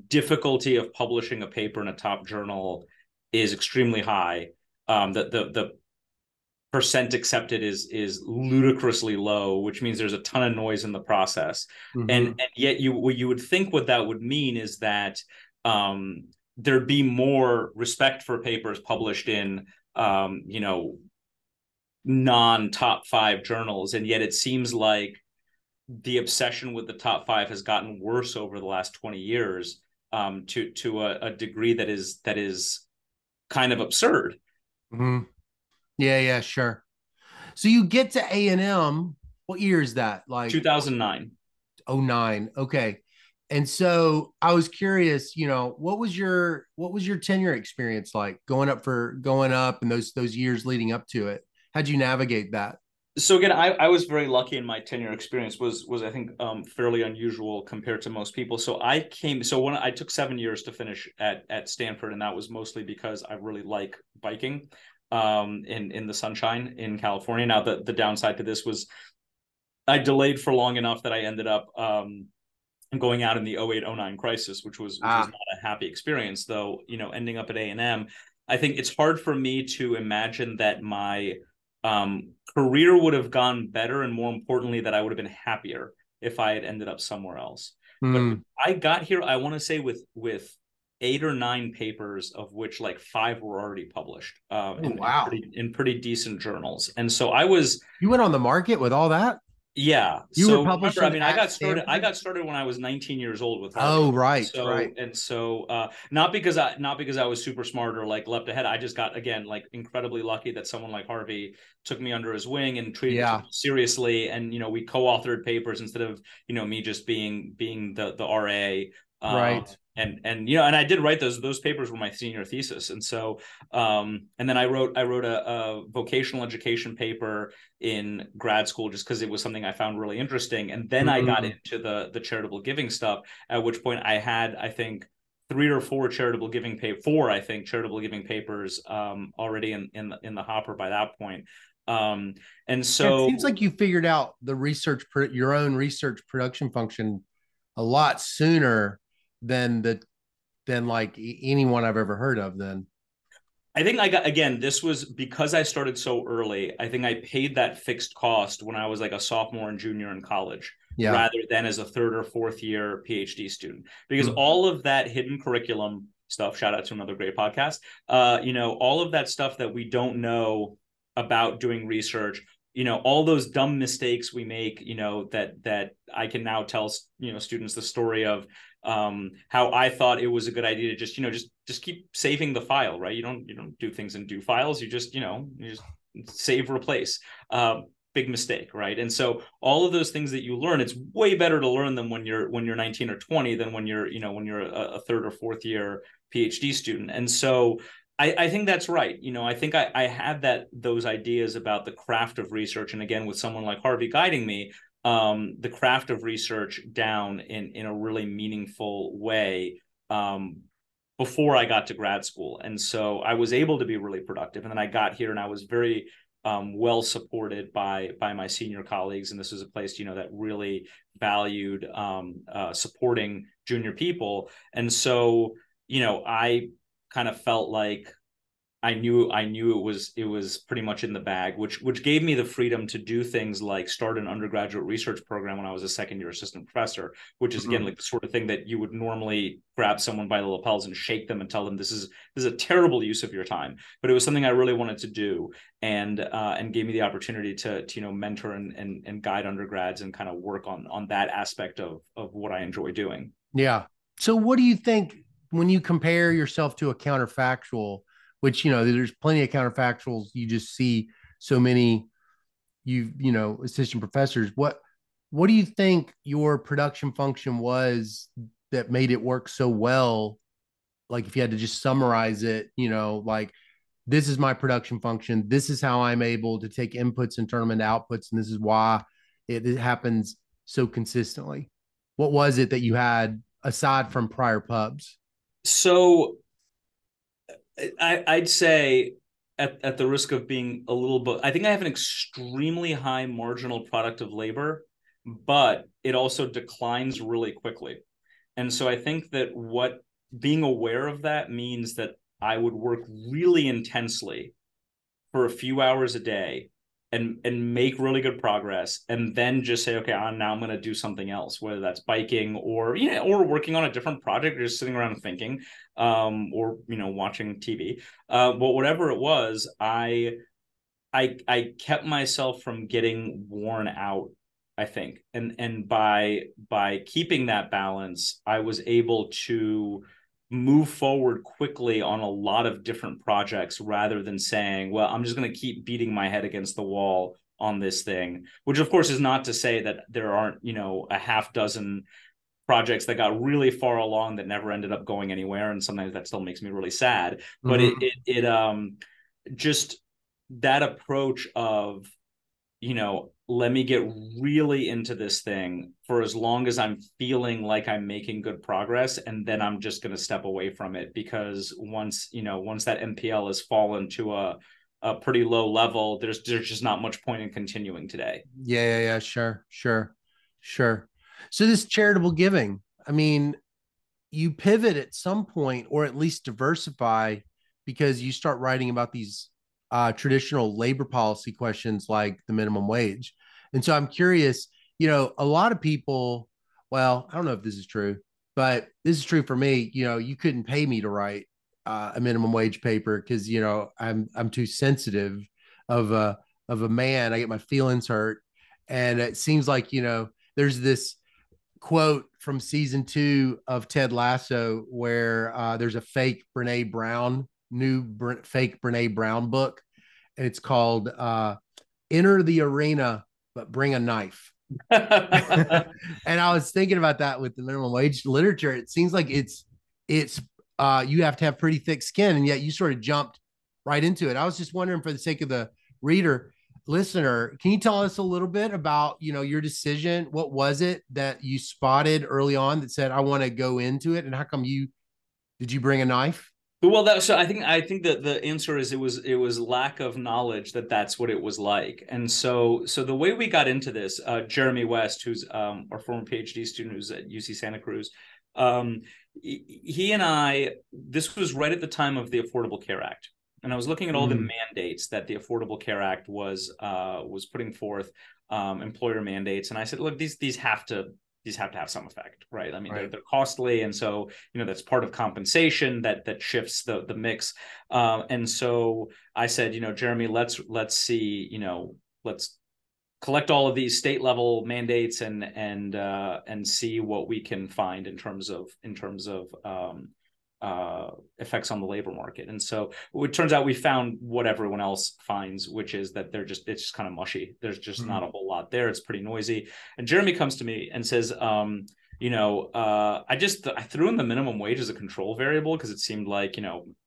difficulty of publishing a paper in a top journal is extremely high. The percent accepted is ludicrously low, which means there's a ton of noise in the process. and Mm-hmm. and yet you would think what that would mean is that there'd be more respect for papers published in non-top five journals, and yet it seems like the obsession with the top five has gotten worse over the last 20 years, to a degree that is kind of absurd. Mm-hmm. Yeah. Yeah. Sure. So you get to A&M. What year is that? Like 2009. '09. Okay. And so I was curious, what was your tenure experience like going up and those years leading up to it? How'd you navigate that? So again, I was very lucky, in my tenure experience was I think fairly unusual compared to most people. So when I took 7 years to finish at Stanford, and that was mostly because I really like biking in the sunshine in California. Now the downside to this was I delayed for long enough that I ended up going out in the 08-09 crisis, which was Ah. not a happy experience. Though, ending up at A&M, I think it's hard for me to imagine that my career would have gone better, and more importantly, that I would have been happier if I had ended up somewhere else. But Mm. I got here, I want to say, with 8 or 9 papers, of which like 5 were already published, Oh, wow. in pretty decent journals. And so I was, You went on the market with all that? yeah. You were So remember, I publishing mean, at I Stanford? got started when I was 19 years old with Harvey. Oh, right, So right. and so not because I was super smart or like leapt ahead. I just got, again, like, incredibly lucky that someone like Harvey took me under his wing and took Yeah, me seriously. And we co-authored papers instead of me just being the RA. right. And I did write those papers were my senior thesis. And so and then I wrote a vocational education paper in grad school, just because it was something I found really interesting. And then I got Mm. into the charitable giving stuff, at which point I had, I think, 3 or 4 I think charitable giving papers already in the hopper by that point. Um, and It so seems like you figured out your own research production function a lot sooner than like anyone I've ever heard of then. I think, again, this was because I started so early. I think I paid that fixed cost when I was like a sophomore and junior in college, Yeah. rather than as a third or fourth year PhD student, because Mhm. all of that hidden curriculum stuff, shout out to another great podcast, all of that stuff that we don't know about doing research, all those dumb mistakes we make, that I can now tell, students the story of how I thought it was a good idea to just keep saving the file, right? You don't do things in do files. You just save, replace. Big mistake, right? And so all of those things that you learn, it's way better to learn them when you're 19 or 20 than when you're a third or fourth year PhD student. And so I think that's right. I think I had those ideas about the craft of research, and again, with someone like Harvey guiding me, the craft of research down in a really meaningful way before I got to grad school. And so I was able to be really productive. And then I got here and I was very well supported by my senior colleagues. And this was a place, that really valued supporting junior people. And so, I kind of felt like I knew it was pretty much in the bag, which gave me the freedom to do things like start an undergraduate research program when I was a second year assistant professor, which is again like the sort of thing that you would normally grab someone by the lapels and shake them and tell them this is a terrible use of your time. But it was something I really wanted to do, and gave me the opportunity to mentor and guide undergrads and kind of work on that aspect of what I enjoy doing. Yeah. So what do you think when you compare yourself to a counterfactual, which, there's plenty of counterfactuals. You just see so many, assistant professors. What do you think your production function was that made it work so well? Like if you had to just summarize it, like this is my production function. This is how I'm able to take inputs and turn them into outputs. And this is why it happens so consistently. What was it that you had aside from prior pubs? So I'd say at the risk of being a little bit, I think I have an extremely high marginal product of labor, but it also declines really quickly. And so I think that being aware of that means that I would work really intensely for a few hours a day and make really good progress, and then just say, okay, now I'm going to do something else, whether that's biking or or working on a different project, or just sitting around thinking, or watching TV. But whatever it was, I kept myself from getting worn out, I think, and by keeping that balance, I was able to move forward quickly on a lot of different projects rather than saying, well, I'm just going to keep beating my head against the wall on this thing, which of course is not to say that there aren't, a half dozen projects that got really far along that never ended up going anywhere. And sometimes that still makes me really sad, but it just that approach of, let me get really into this thing for as long as I'm feeling like I'm making good progress. And then I'm just going to step away from it, because once that MPL has fallen to a pretty low level, there's just not much point in continuing today. Yeah. Sure. So this charitable giving, I mean, you pivot at some point, or at least diversify, because you start writing about these traditional labor policy questions like the minimum wage. And so I'm curious, a lot of people, well, I don't know if this is true, but this is true for me. You couldn't pay me to write a minimum wage paper because, I'm too sensitive of a man. I get my feelings hurt. And it seems like, there's this quote from season 2 of Ted Lasso where there's a fake Brene Brown, fake Brene Brown book, and it's called Enter the Arena, but Bring a Knife. And I was thinking about that with the minimum wage literature. It seems like it's you have to have pretty thick skin, and yet you sort of jumped right into it. I was just wondering, for the sake of the listener, can you tell us a little bit about your decision? What was it that you spotted early on that said, I want to go into it, and how come did you bring a knife? Well, I think that the answer is it was lack of knowledge that's what it was like. And so the way we got into this, Jeremy West, who's our former PhD student who's at UC Santa Cruz, he and I, this was right at the time of the Affordable Care Act. And I was looking at all the mandates that the Affordable Care Act was putting forth, employer mandates. And I said, look, these have to have some effect, right? I mean, right. They're costly. And so, that's part of compensation that shifts the mix. And so I said, Jeremy, let's see, let's collect all of these state level mandates and see what we can find in terms of effects on the labor market. And so it turns out we found what everyone else finds, which is that it's just kind of mushy. There's just not a whole lot there. It's pretty noisy. And Jeremy comes to me and says, I threw in the minimum wage as a control variable because it seemed like,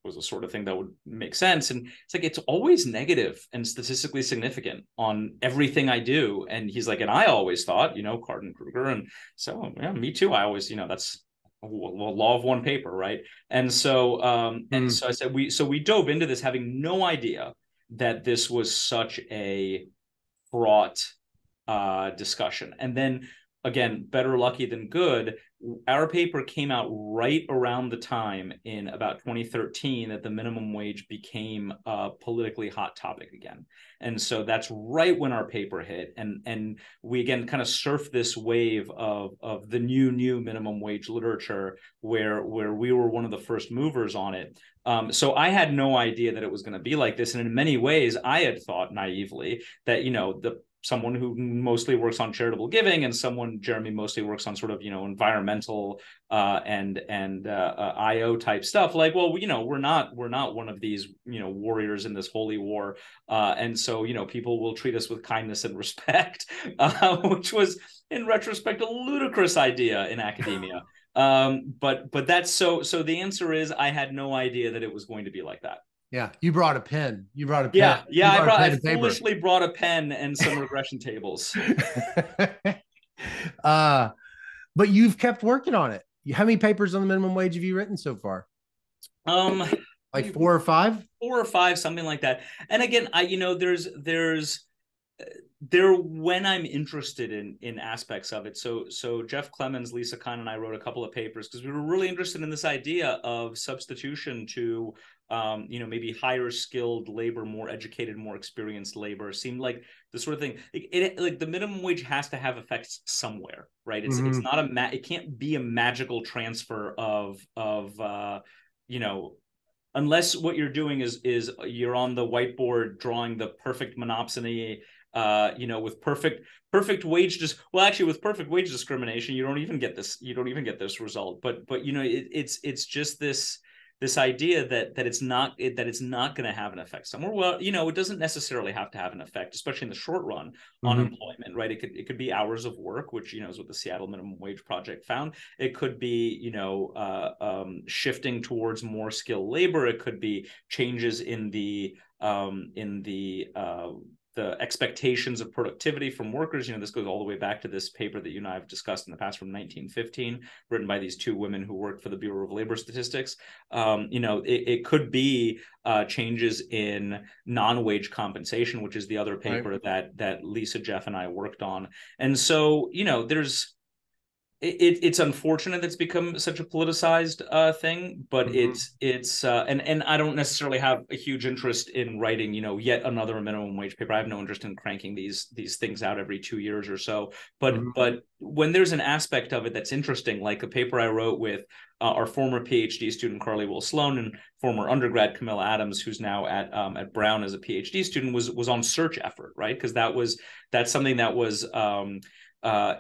was the sort of thing that would make sense. And it's like, it's always negative and statistically significant on everything I do. And he's like, and I always thought, Carden Kruger. And so, yeah, me too. I always, that's law of one paper, right? And so I said we dove into this having no idea that this was such a fraught discussion. And then again, better lucky than good, our paper came out right around the time in about 2013 that the minimum wage became a politically hot topic again. And so that's right when our paper hit. And we again kind of surfed this wave of the new minimum wage literature where we were one of the first movers on it. So I had no idea that it was going to be like this. And in many ways, I had thought naively that, someone who mostly works on charitable giving and Jeremy mostly works on sort of, environmental and IO type stuff. Like, well, we're not one of these, warriors in this holy war. And so, people will treat us with kindness and respect, which was in retrospect, a ludicrous idea in academia. But that's so the answer is I had no idea that it was going to be like that. Yeah, you brought a pen. You brought a pen. Yeah. I foolishly brought a pen and some regression tables. But you've kept working on it. How many papers on the minimum wage have you written so far? Like 4 or 5? 4 or 5, something like that. And again, when I'm interested in aspects of it. So Jeff Clemens, Lisa Kahn, and I wrote a couple of papers because we were really interested in this idea of substitution to maybe higher skilled labor, more educated, more experienced labor. Seemed like the sort of thing. Like the minimum wage has to have effects somewhere, right? It's not it can't be a magical transfer of unless what you're doing is you're on the whiteboard drawing the perfect monopsony. With perfect wage with perfect wage discrimination, you don't even get this result. But it's just this idea that it's not going to have an effect somewhere. Well, it doesn't necessarily have to have an effect, especially in the short run on employment, right? It could be hours of work, which is what the Seattle Minimum Wage Project found. It could be shifting towards more skilled labor. It could be changes in the expectations of productivity from workers. This goes all the way back to this paper that you and I have discussed in the past from 1915, written by these 2 women who worked for the Bureau of Labor Statistics. It could be changes in non-wage compensation, which is the other paper that Lisa, Jeff, and I worked on. And so, it's unfortunate that it's become such a politicized thing, but and I don't necessarily have a huge interest in writing, yet another minimum wage paper. I have no interest in cranking these things out every 2 years or so. But when there's an aspect of it that's interesting, like a paper I wrote with our former PhD student Carly Will Sloan and former undergrad Camilla Adams, who's now at Brown as a PhD student, was on search effort, right? Because that's something that was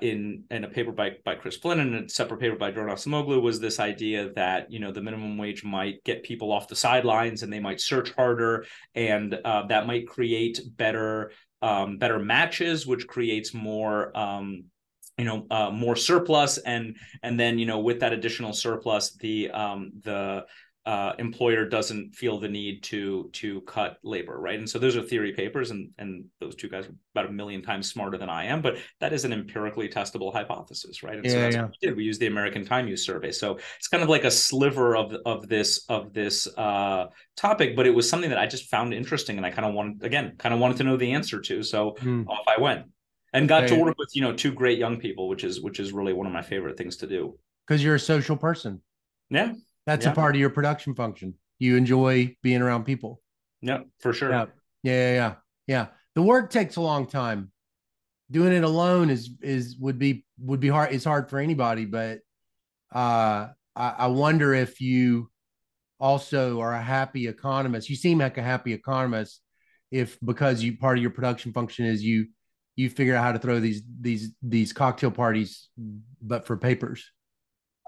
in a paper by Chris Flynn and a separate paper by Jordan Acemoglu, was this idea that the minimum wage might get people off the sidelines and they might search harder, and that might create better matches, which creates more more surplus, and then with that additional surplus, the employer doesn't feel the need to cut labor, right? And so those are theory papers, and those 2 guys are about 1 million times smarter than I am, but that is an empirically testable hypothesis, right? And so that's what we did. We used the American Time Use Survey, so it's kind of like a sliver of this topic, but it was something that I just found interesting, and I kind of wanted to know the answer to. So off I went, and got to work with 2 great young people, which is really one of my favorite things to do. Because you're a social person. Yeah. That's a part of your production function. You enjoy being around people. Yeah, for sure. Yeah. The work takes a long time. Doing it alone would be hard. It's hard for anybody, but I wonder if you also are a happy economist. You seem like a happy economist, if because part of your production function is you you figure out how to throw these cocktail parties, but for papers.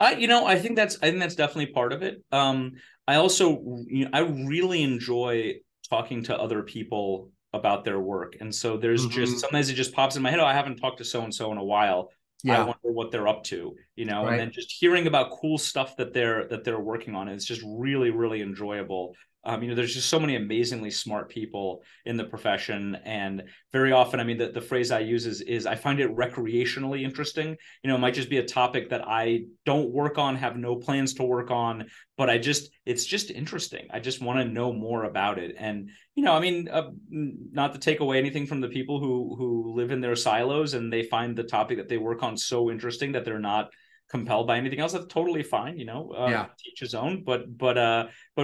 I think that's definitely part of it. I also, I really enjoy talking to other people about their work, and so there's just sometimes it just pops in my head. Oh, I haven't talked to so and so in a while. I Yeah. wonder what they're up to, and Right. then just hearing about cool stuff that they're working on. It's just really, really enjoyable. There's just so many amazingly smart people in the profession, and very often, I mean, the phrase I use is I find it recreationally interesting. It might just be a topic that I don't work on, have no plans to work on, but it's just interesting. I just want to know more about it. And, not to take away anything from the people who live in their silos and they find the topic that they work on so interesting that they're not compelled by anything else. That's totally fine, Yeah. teach his own. But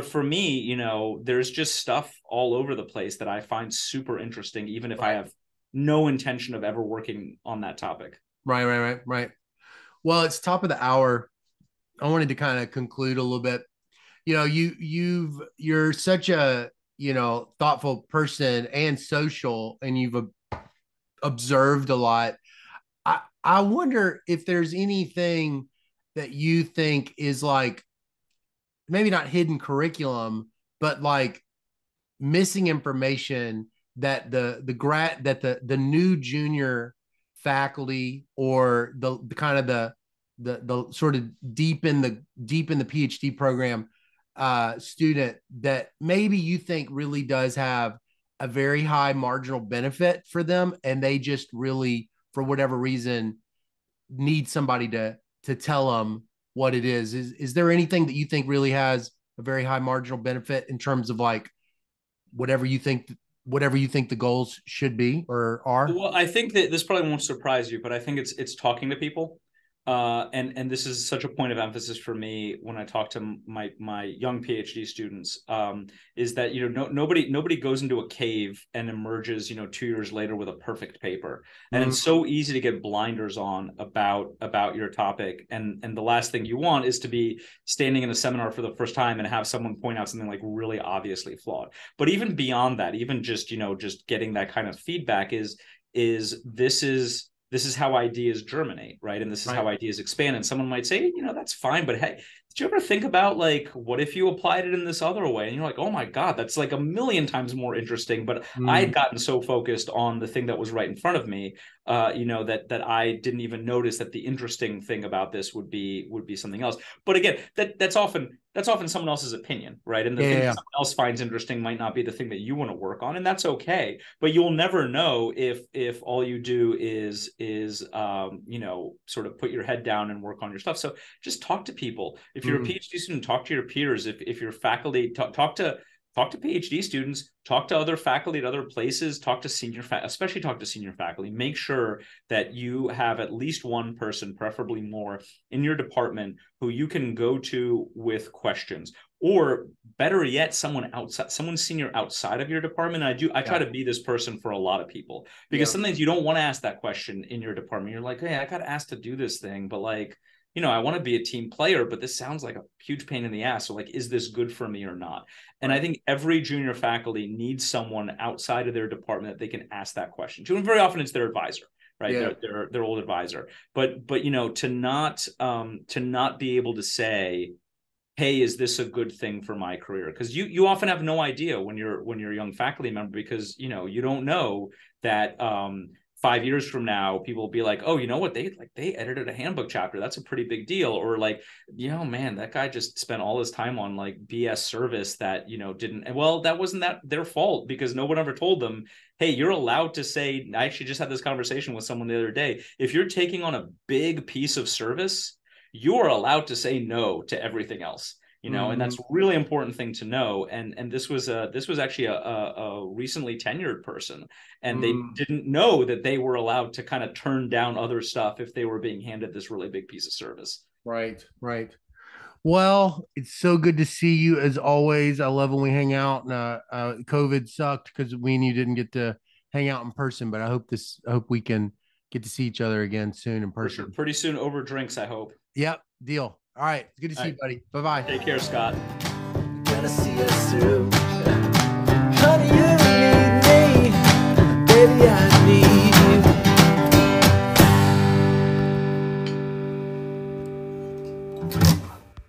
for me, there's just stuff all over the place that I find super interesting, even if I Right. have no intention of ever working on that topic. Right. Well, it's top of the hour. I wanted to kind of conclude a little bit. You're such a, thoughtful person and social, and you've observed a lot. I wonder if there's anything that you think is like maybe not hidden curriculum, but like missing information that the new junior faculty, or the kind of the sort of deep in the PhD program student, that maybe you think really does have a very high marginal benefit for them, and they just really, for whatever reason, need somebody to tell them what it is there anything that you think really has a very high marginal benefit in terms of like whatever you think whatever you think the goals should be or are? Well, I think that this probably won't surprise you, but I think it's talking to people. And this is such a point of emphasis for me when I talk to my young PhD students, is that nobody goes into a cave and emerges 2 years later with a perfect paper, and it's so easy to get blinders on about your topic, and the last thing you want is to be standing in a seminar for the first time and have someone point out something like really obviously flawed. But even beyond that, even just getting that kind of feedback is how ideas germinate, right? And this is Right. how ideas expand. And someone might say, that's fine, but hey, did you ever think about like, what if you applied it in this other way? And you're like, oh my God, that's like a million times more interesting. But I had gotten so focused on the thing that was right in front of me, that I didn't even notice that the interesting thing about this would be something else. But again, that's often someone else's opinion, right? And the thing that Yeah. someone else finds interesting might not be the thing that you want to work on, and that's okay. But you'll never know if all you do is sort of put your head down and work on your stuff. So just talk to people. If you're a PhD student, talk to your peers. If you're faculty, talk to PhD students, talk to other faculty at other places, especially talk to senior faculty. Make sure that you have at least one person, preferably more, in your department who you can go to with questions. Or better yet, someone senior outside of your department. I try to be this person for a lot of people, because sometimes you don't want to ask that question in your department. You're like, hey, I got asked to do this thing, but like, I want to be a team player, but this sounds like a huge pain in the ass. So like, is this good for me or not? And I think every junior faculty needs someone outside of their department that they can ask that question to. And very often it's their advisor, right? Yeah. Their old advisor. But to not be able to say, hey, is this a good thing for my career? Because you often have no idea when you're a young faculty member, because you don't know that 5 years from now people will be like, oh, you know what, they edited a handbook chapter, that's a pretty big deal. Or like, man, that guy just spent all his time on like BS service that didn't, well, that wasn't their fault, because no one ever told them, hey, you're allowed to say. I actually just had this conversation with someone the other day. If you're taking on a big piece of service, you're allowed to say no to everything else, and that's a really important thing to know. And this was actually a recently tenured person, and they didn't know that they were allowed to kind of turn down other stuff if they were being handed this really big piece of service. Right. Well, it's so good to see you as always. I love when we hang out. And COVID sucked because we and you didn't get to hang out in person, but I hope we can get to see each other again soon in For sure. person. Pretty soon over drinks, I hope. Yep, deal. All right, it's good to see you, buddy. Bye bye. Take care, Scott. Gonna see us through.